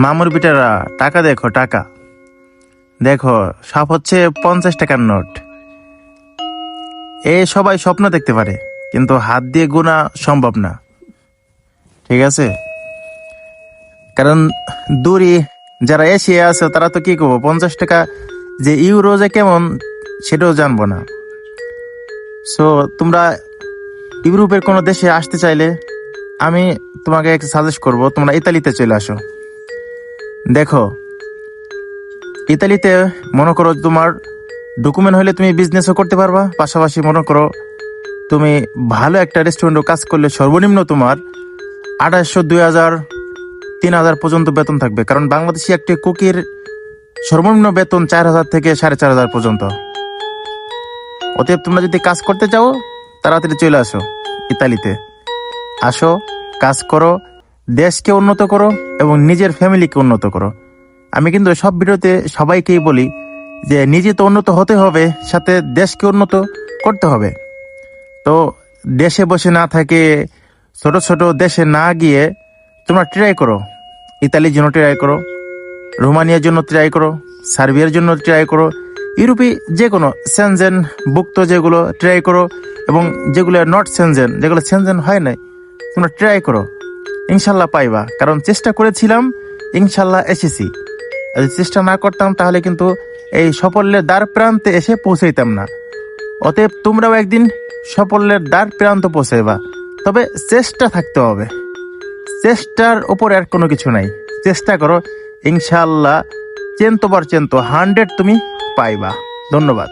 মামুর বিটারা টাকা দেখো, টাকা দেখো, সব হচ্ছে 50 টাকার নোট। এ সবাই স্বপ্ন দেখতে পারে, কিন্তু হাত দিয়ে গোনা সম্ভব না, ঠিক আছে? কারণ দূরে যারা এশিয়া আছে তারা তো কি করবো, 50 টাকা যে ইউরো যে কেমন সেটাও জানবো না। সো তোমরা ইউরোপের কোনো দেশে আসতে চাইলে আমি তোমাকে একটা সাজেস্ট করবো, তোমরা ইতালিতে চলে আসো। দেখো, ইতালিতে মনে করো তোমার ডকুমেন্ট হলে তুমি বিজনেসও করতে পারবা, পাশাপাশি মনে করো তুমি ভালো একটা রেস্টুরেন্টও কাজ করলে সর্বনিম্ন তোমার 2800, 2000, 3000 পর্যন্ত বেতন থাকবে। কারণ বাংলাদেশি একটি কুকির সর্বনিম্ন বেতন 4000 থেকে 4500 পর্যন্ত। অতএব তোমরা যদি কাজ করতে চাও তাড়াতাড়ি চলে আসো ইতালিতে। আসো, কাজ করো, দেশকে উন্নত করো এবং নিজের ফ্যামিলিকে উন্নত করো। আমি কিন্তু সব ভিডিওতে সবাইকেই বলি যে নিজে তো উন্নত হতে হবে, সাথে দেশকে উন্নত করতে হবে। তো দেশে বসে না থাকে, ছোট ছোট দেশে না গিয়ে তোমরা ট্রাই করো, ইতালির জন্য ট্রাই করো, রোমানিয়ার জন্য ট্রাই করো, সার্বিয়ার জন্য ট্রাই করো, ইউরোপে যে কোনো সেনজেন ভুক্ত যেগুলো ট্রাই করো, এবং যেগুলো নট সেনজেন, যেগুলো সেনজেন হয় নাই, তোমরা ট্রাই করো, ইনশাল্লাহ পাইবা। কারণ চেষ্টা করেছিলাম, ইনশাল্লাহ এসেছি। যদি চেষ্টা না করতাম তাহলে কিন্তু এই সাফল্যের দ্বার প্রান্তে এসে পৌঁছাইতাম না। অতএব তোমরাও একদিন সাফল্যের দ্বার প্রান্ত পৌঁছাইবা, তবে চেষ্টা থাকতে হবে। চেষ্টার উপর আর কোনো কিছু নাই। চেষ্টা করো, ইনশাল্লাহ 100% 100 তুমি পাইবা। ধন্যবাদ।